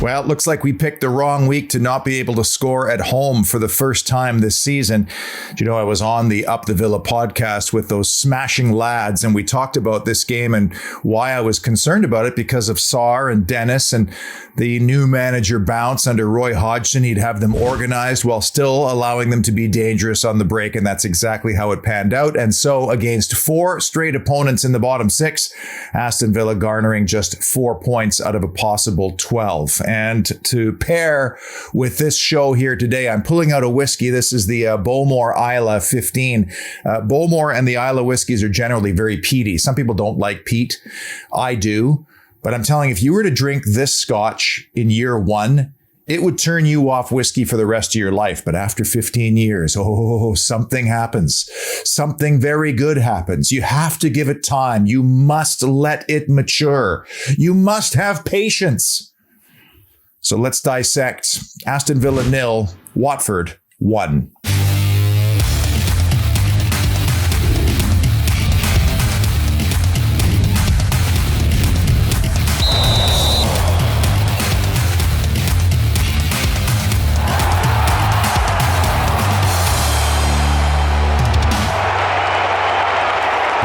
Well, it looks like we picked the wrong week to not be able to score at home for the first time this season. I was on the Up the Villa podcast with those smashing lads, and we talked about this game and why I was concerned about it because of Sarr and Dennis and the new manager bounce under Roy Hodgson. He'd have them organized while still allowing them to be dangerous on the break, and that's exactly how it panned out. And so against 4 straight opponents in the bottom 6, Aston Villa garnering just 4 points out of a possible 12. And to pair with this show here today, I'm pulling out a whiskey. This is the Bowmore Isla 15. Bowmore and the Isla whiskeys are generally very peaty. Some people don't like peat. I do. But I'm telling you, if you were to drink this scotch in year 1, it would turn you off whiskey for the rest of your life. But after 15 years, something happens. Something very good happens. You have to give it time. You must let it mature. You must have patience. So let's dissect. Aston Villa 0, Watford 1.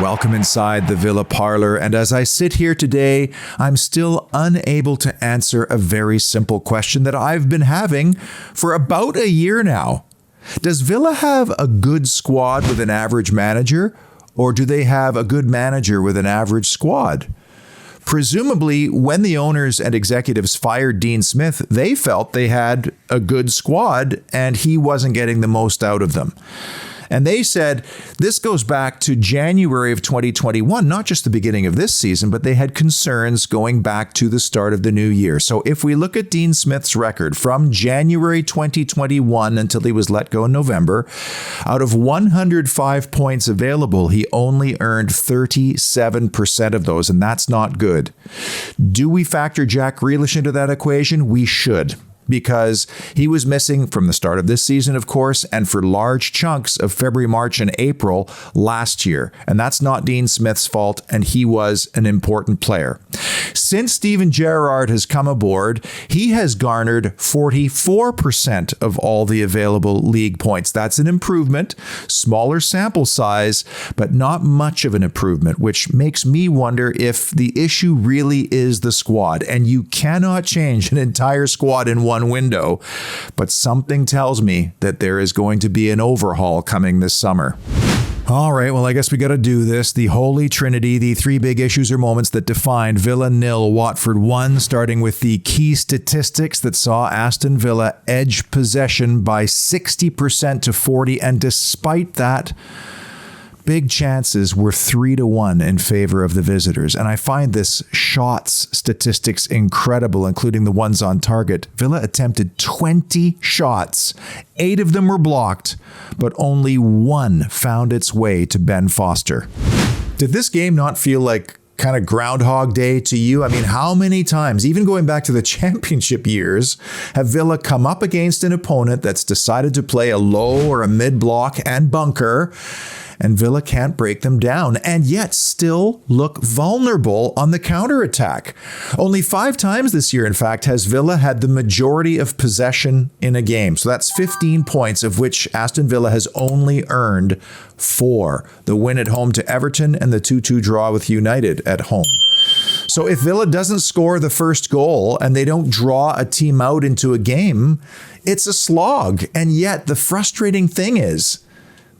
Welcome inside the Villa Parlour, and as I sit here today, I'm still unable to answer a very simple question that I've been having for about a year now. Does Villa have a good squad with an average manager, or do they have a good manager with an average squad? Presumably, when the owners and executives fired Dean Smith, they felt they had a good squad and he wasn't getting the most out of them. And they said this goes back to January of 2021, not just the beginning of this season, but they had concerns going back to the start of the new year. So if we look at Dean Smith's record from January 2021 until he was let go in November, out of 105 points available, he only earned 37% of those, and that's not good. Do we factor Jack Grealish into that equation? We should, because he was missing from the start of this season, of course, and for large chunks of February, March, and April last year. And that's not Dean Smith's fault, and he was an important player. Since Steven Gerrard has come aboard, he has garnered 44% of all the available league points. That's an improvement, smaller sample size, but not much of an improvement, which makes me wonder if the issue really is the squad. And you cannot change an entire squad in one window, but something tells me that there is going to be an overhaul coming this summer. All right, well, I guess we got to do this. The Holy Trinity, the 3 big issues or moments that defined Villa 0, Watford 1, starting with the key statistics that saw Aston Villa edge possession by 60% to 40%, and despite that, big chances were 3-1 in favor of the visitors. And I find this shots statistics incredible, including the ones on target. Villa attempted 20 shots. 8 of them were blocked, but only 1 found its way to Ben Foster. Did this game not feel like kind of Groundhog Day to you? I mean, how many times, even going back to the championship years, have Villa come up against an opponent that's decided to play a low or a mid block and bunker, and Villa can't break them down, and yet still look vulnerable on the counterattack? Only 5 times this year, in fact, has Villa had the majority of possession in a game. So that's 15 points, of which Aston Villa has only earned 4. The win at home to Everton and the 2-2 draw with United at home. So if Villa doesn't score the first goal and they don't draw a team out into a game, it's a slog. And yet the frustrating thing is,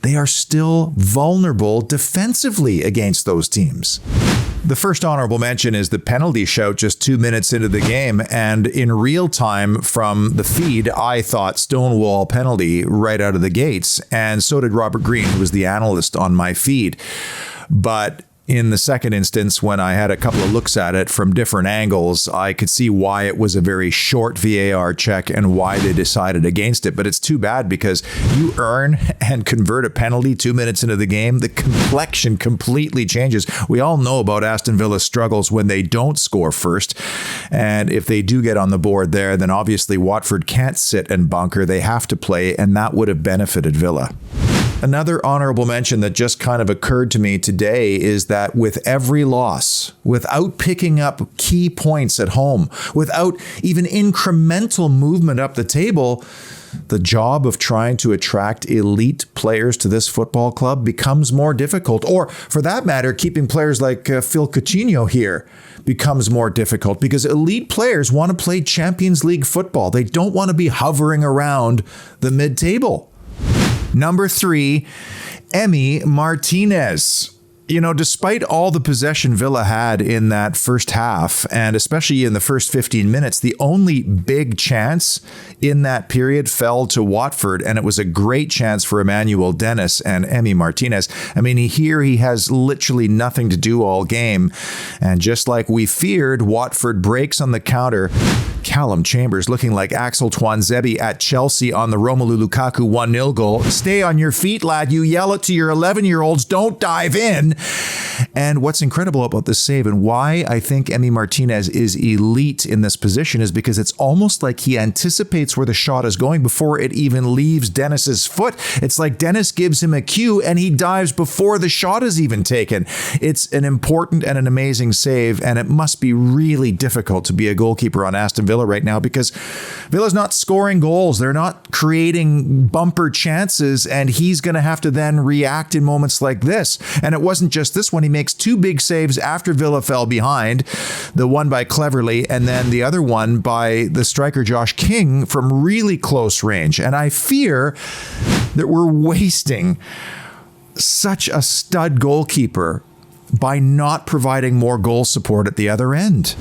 they are still vulnerable defensively against those teams. The first honorable mention is the penalty shout just 2 minutes into the game. And in real time from the feed, I thought Stonewall penalty right out of the gates. And so did Robert Green, who was the analyst on my feed. But in the second instance, when I had a couple of looks at it from different angles, I could see why it was a very short VAR check and why they decided against it. But it's too bad, because you earn and convert a penalty 2 minutes into the game, the complexion completely changes. We all know about Aston Villa's struggles when they don't score first. And if they do get on the board there, then obviously Watford can't sit and bunker. They have to play, and that would have benefited Villa. Another honorable mention that just kind of occurred to me today is that with every loss, without picking up key points at home, without even incremental movement up the table, the job of trying to attract elite players to this football club becomes more difficult. Or, for that matter, keeping players like Phil Coutinho here becomes more difficult because elite players want to play Champions League football. They don't want to be hovering around the mid-table. Number 3, Emi Martinez. You know, despite all the possession Villa had in that first half, and especially in the first 15 minutes, the only big chance in that period fell to Watford, and it was a great chance for Emmanuel Dennis and Emi Martinez. I mean, he has literally nothing to do all game, and just like we feared, Watford breaks on the counter. Callum Chambers looking like Axel Tuanzebe at Chelsea on the Romelu Lukaku 1-0 goal. Stay on your feet, lad. You yell it to your 11-year-olds. Don't dive in. And what's incredible about this save and why I think Emi Martinez is elite in this position is because it's almost like he anticipates where the shot is going before it even leaves Dennis's foot. It's like Dennis gives him a cue and he dives before the shot is even taken. It's an important and an amazing save, and it must be really difficult to be a goalkeeper on Aston Villa right now because Villa's not scoring goals. They're not creating bumper chances, and he's going to have to then react in moments like this. And it wasn't just this one. He makes 2 big saves after Villa fell behind, the one by Cleverley and then the other one by the striker Josh King from really close range. And I fear that we're wasting such a stud goalkeeper by not providing more goal support at the other end.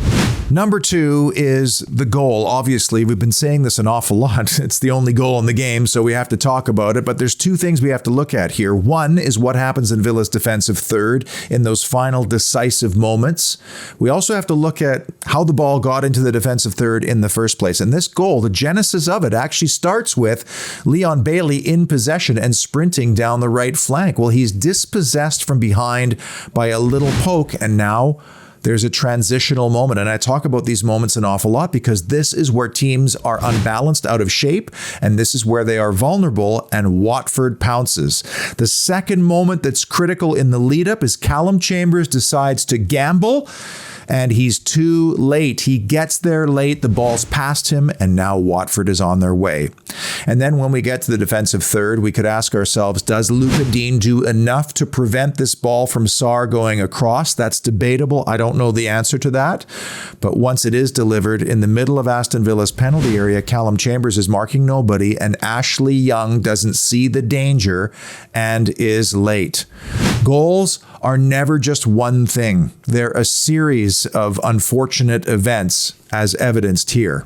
Number 2 is the goal. Obviously, we've been saying this an awful lot. It's the only goal in the game, so we have to talk about it. But there's 2 things we have to look at here. One is what happens in Villa's defensive third in those final decisive moments. We also have to look at how the ball got into the defensive third in the first place. And this goal, the genesis of it, actually starts with Leon Bailey in possession and sprinting down the right flank. Well, he's dispossessed from behind by a little poke, and now there's a transitional moment. And I talk about these moments an awful lot because this is where teams are unbalanced, out of shape, and this is where they are vulnerable, and Watford pounces. The second moment that's critical in the lead up is Callum Chambers decides to gamble, and he's too late. He gets there late, the ball's past him, and now Watford is on their way. And then when we get to the defensive third, we could ask ourselves, does Luca Dean do enough to prevent this ball from Sarr going across? That's debatable. I don't know the answer to that. But once it is delivered in the middle of Aston Villa's penalty area, Callum Chambers is marking nobody, and Ashley Young doesn't see the danger and is late. Goals are never just one thing. They're a series of unfortunate events, as evidenced here.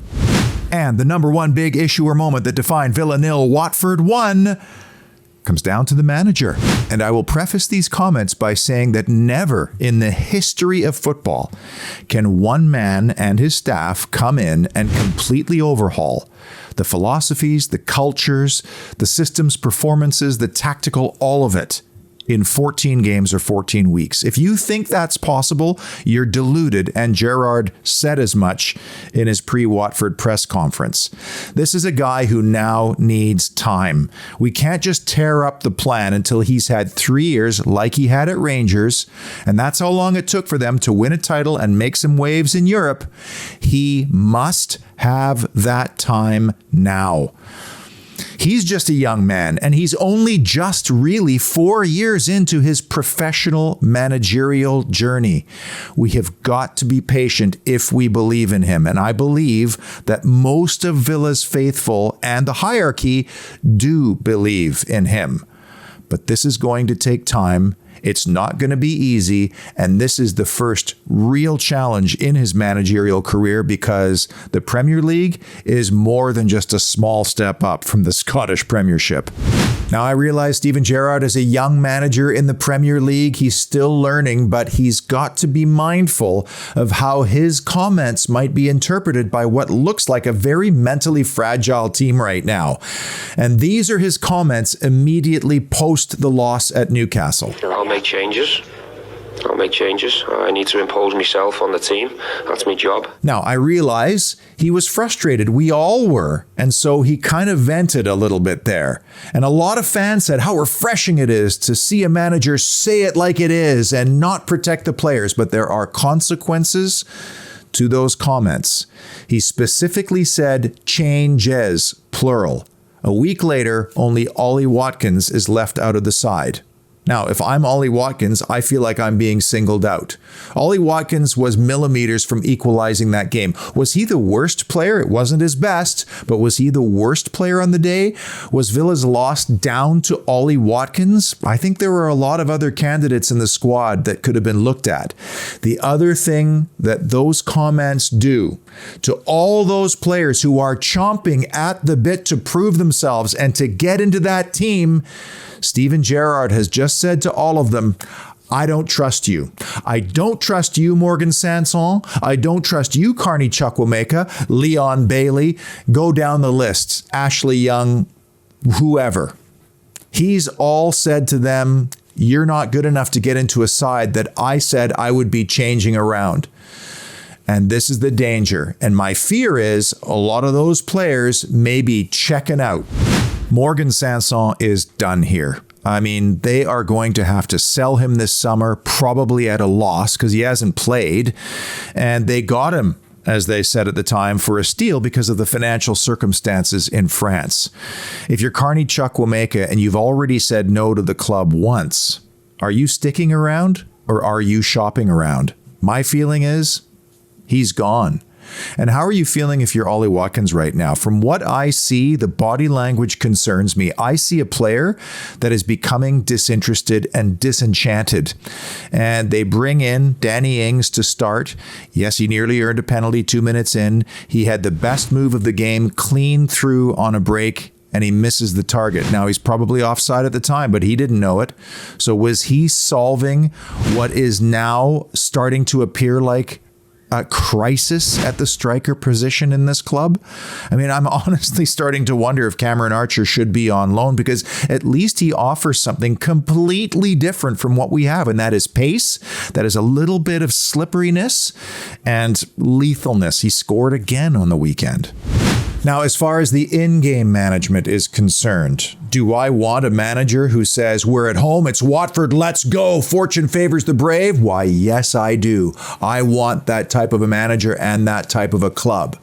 And the number 1 big issue or moment that defined Villa 0, Watford 1 comes down to the manager. And I will preface these comments by saying that never in the history of football can one man and his staff come in and completely overhaul the philosophies, the cultures, the systems, performances, the tactical, all of it in 14 games or 14 weeks. If you think that's possible, you're deluded, and Gerrard said as much in his pre-Watford press conference. This is a guy who now needs time. We can't just tear up the plan until he's had 3 years like he had at Rangers, and that's how long it took for them to win a title and make some waves in Europe. He must have that time now. He's just a young man, and he's only just really 4 years into his professional managerial journey. We have got to be patient if we believe in him, and I believe that most of Villa's faithful and the hierarchy do believe in him. But this is going to take time. It's not going to be easy, and this is the first real challenge in his managerial career because the Premier League is more than just a small step up from the Scottish Premiership. Now, I realize Steven Gerrard is a young manager in the Premier League. He's still learning, but he's got to be mindful of how his comments might be interpreted by what looks like a very mentally fragile team right now. And these are his comments immediately post the loss at Newcastle. I'll make changes. I'll make changes. I need to impose myself on the team. That's my job. Now, I realize he was frustrated. We all were. And so he kind of vented a little bit there. And a lot of fans said how refreshing it is to see a manager say it like it is and not protect the players. But there are consequences to those comments. He specifically said changes, plural. A week later, only Ollie Watkins is left out of the side. Now, if I'm Ollie Watkins, I feel like I'm being singled out. Ollie Watkins was millimeters from equalizing that game. Was he the worst player? It wasn't his best, but was he the worst player on the day? Was Villa's loss down to Ollie Watkins? I think there were a lot of other candidates in the squad that could have been looked at. The other thing that those comments do to all those players who are chomping at the bit to prove themselves and to get into that team, Steven Gerrard has just said to all of them, I don't trust you. I don't trust you, Morgan Sanson. I don't trust you, Carney Chukwuemeka, Leon Bailey. Go down the list. Ashley Young, whoever. He's all said to them, you're not good enough to get into a side that I said I would be changing around. And this is the danger. And my fear is a lot of those players may be checking out. Morgan Sanson is done here. I mean, they are going to have to sell him this summer, probably at a loss because he hasn't played. And they got him, as they said at the time, for a steal because of the financial circumstances in France. If you're Carney Chukwuemeka and you've already said no to the club once, are you sticking around or are you shopping around? My feeling is he's gone. And how are you feeling if you're Ollie Watkins right now? From what I see, the body language concerns me. I see a player that is becoming disinterested and disenchanted. And they bring in Danny Ings to start. Yes, he nearly earned a penalty 2 minutes in. He had the best move of the game, clean through on a break, and he misses the target. Now, he's probably offside at the time, but he didn't know it. So was he solving what is now starting to appear like a crisis at the striker position in this club? I mean, I'm honestly starting to wonder if Cameron Archer should be on loan, because at least he offers something completely different from what we have, and that is pace, that is a little bit of slipperiness and lethalness. He scored again on the weekend. Now, as far as the in-game management is concerned, do I want a manager who says, we're at home, it's Watford, let's go, fortune favors the brave? Why, yes, I do. I want that type of a manager and that type of a club.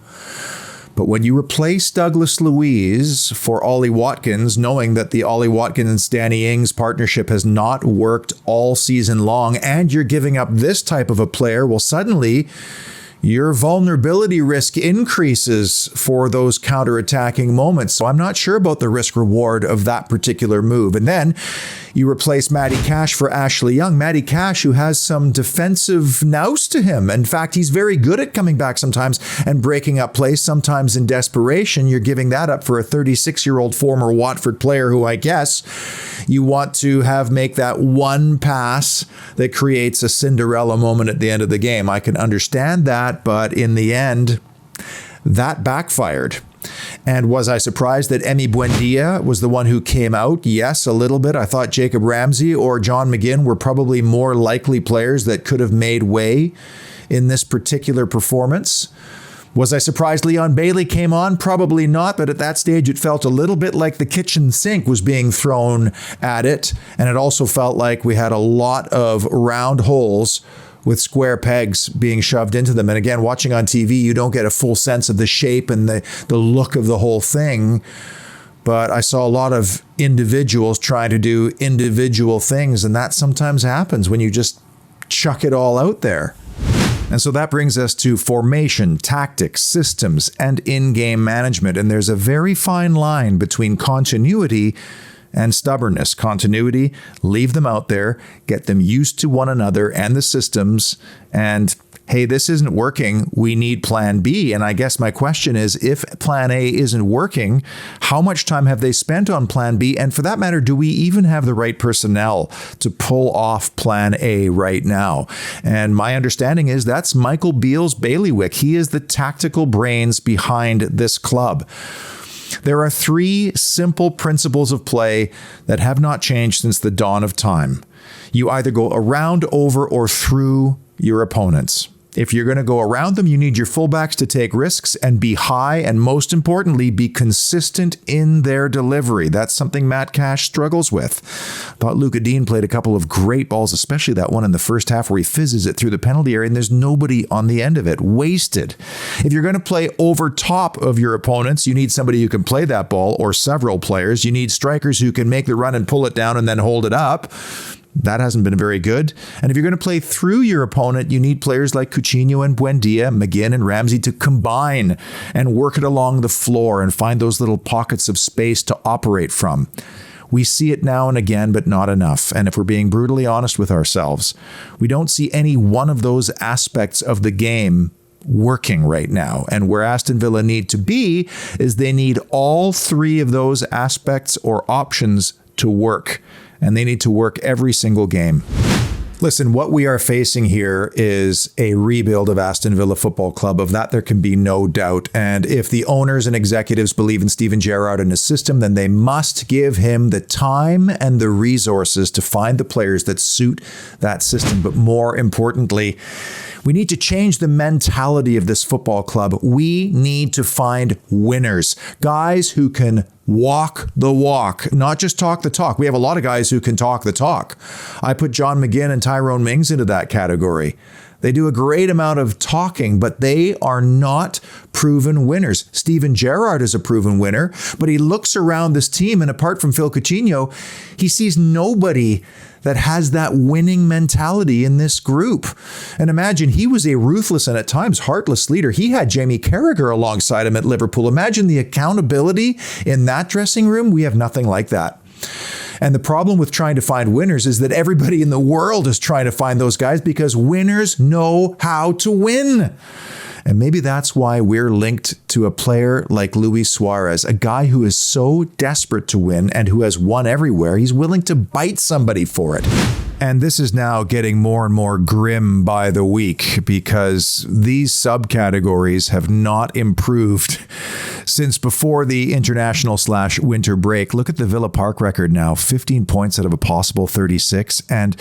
But when you replace Douglas Luiz for Ollie Watkins, knowing that the Ollie Watkins-Danny Ings partnership has not worked all season long, and you're giving up this type of a player, well, suddenly your vulnerability risk increases for those counter-attacking moments. So I'm not sure about the risk-reward of that particular move. And then you replace Matty Cash for Ashley Young. Matty Cash, who has some defensive nous to him. In fact, he's very good at coming back sometimes and breaking up plays, sometimes in desperation. You're giving that up for a 36-year-old former Watford player who I guess you want to have make that one pass that creates a Cinderella moment at the end of the game. I can understand that, but in the end, that backfired. And was I surprised that Emi Buendia was the one who came out? Yes, a little bit. I thought Jacob Ramsey or John McGinn were probably more likely players that could have made way in this particular performance. Was I surprised Leon Bailey came on? Probably not, but at that stage it felt a little bit like the kitchen sink was being thrown at it, and it also felt like we had a lot of round holes with square pegs being shoved into them. And again, watching on TV, you don't get a full sense of the shape and the look of the whole thing. But I saw a lot of individuals trying to do individual things, and that sometimes happens when you just chuck it all out there. And so that brings us to formation, tactics, systems, and in-game management. And there's a very fine line between continuity and stubbornness. Continuity, leave them out there, get them used to one another and the systems, and hey, this isn't working, we need plan B. And I guess my question is, if plan A isn't working, how much time have they spent on plan B? And for that matter, do we even have the right personnel to pull off plan A right now? And my understanding is that's Michael Beale's bailiwick. He is the tactical brains behind this club. There are 3 simple principles of play that have not changed since the dawn of time. You either go around, over, or through your opponents. If you're going to go around them, you need your fullbacks to take risks and be high, and most importantly, be consistent in their delivery. That's something Matt Cash struggles with. Thought Luca Dean played a couple of great balls, especially that one in the first half where he fizzes it through the penalty area and there's nobody on the end of it. Wasted. If you're going to play over top of your opponents, you need somebody who can play that ball, or several players. You need strikers who can make the run and pull it down and then hold it up. That hasn't been very good. And if you're going to play through your opponent, you need players like Coutinho and Buendia, McGinn and Ramsey to combine and work it along the floor and find those little pockets of space to operate from. We see it now and again, but not enough. And if we're being brutally honest with ourselves, we don't see any one of those aspects of the game working right now. And where Aston Villa need to be is they need all 3 of those aspects or options to work. And they need to work every single game. Listen, what we are facing here is a rebuild of Aston Villa Football Club. Of that, there can be no doubt. And if the owners and executives believe in Steven Gerrard and his system, then they must give him the time and the resources to find the players that suit that system. But more importantly, we need to change the mentality of this football club. We need to find winners, guys who can walk the walk, not just talk the talk. We have a lot of guys who can talk the talk. I put John McGinn and Tyrone Mings into that category. They do a great amount of talking, but they are not proven winners. Steven Gerrard is a proven winner, but he looks around this team, and apart from Phil Coutinho, he sees nobody that has that winning mentality in this group. And imagine, he was a ruthless and at times heartless leader. He had Jamie Carragher alongside him at Liverpool. Imagine the accountability in that dressing room. We have nothing like that. And the problem with trying to find winners is that everybody in the world is trying to find those guys because winners know how to win. And maybe that's why we're linked to a player like Luis Suarez, a guy who is so desperate to win and who has won everywhere, he's willing to bite somebody for it. And this is now getting more and more grim by the week because these subcategories have not improved since before the international/winter break. Look at the Villa Park record now, 15 points out of a possible 36. And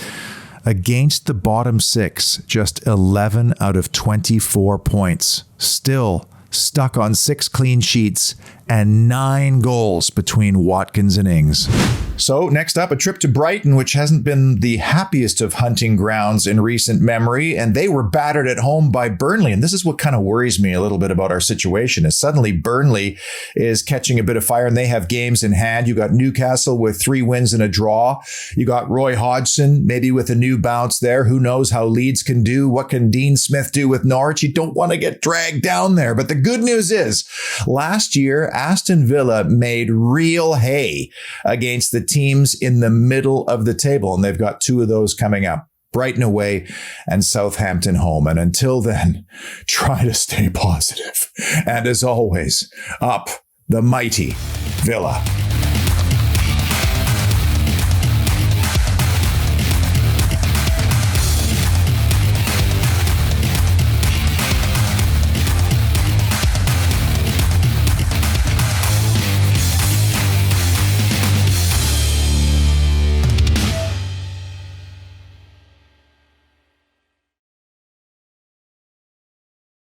against the bottom 6, just 11 out of 24 points. Still stuck on 6 clean sheets and 9 goals between Watkins and Ings. So next up, a trip to Brighton, which hasn't been the happiest of hunting grounds in recent memory, and they were battered at home by Burnley. And this is what kind of worries me a little bit about our situation, is suddenly Burnley is catching a bit of fire and they have games in hand. You got Newcastle with 3 wins and a draw. You got Roy Hodgson, maybe with a new bounce there. Who knows how Leeds can do? What can Dean Smith do with Norwich? You don't want to get dragged down there. But the good news is, last year, Aston Villa made real hay against the teams in the middle of the table, and they've got 2 of those coming up. Brighton away and Southampton home. And until then, try to stay positive. And as always, up the mighty Villa.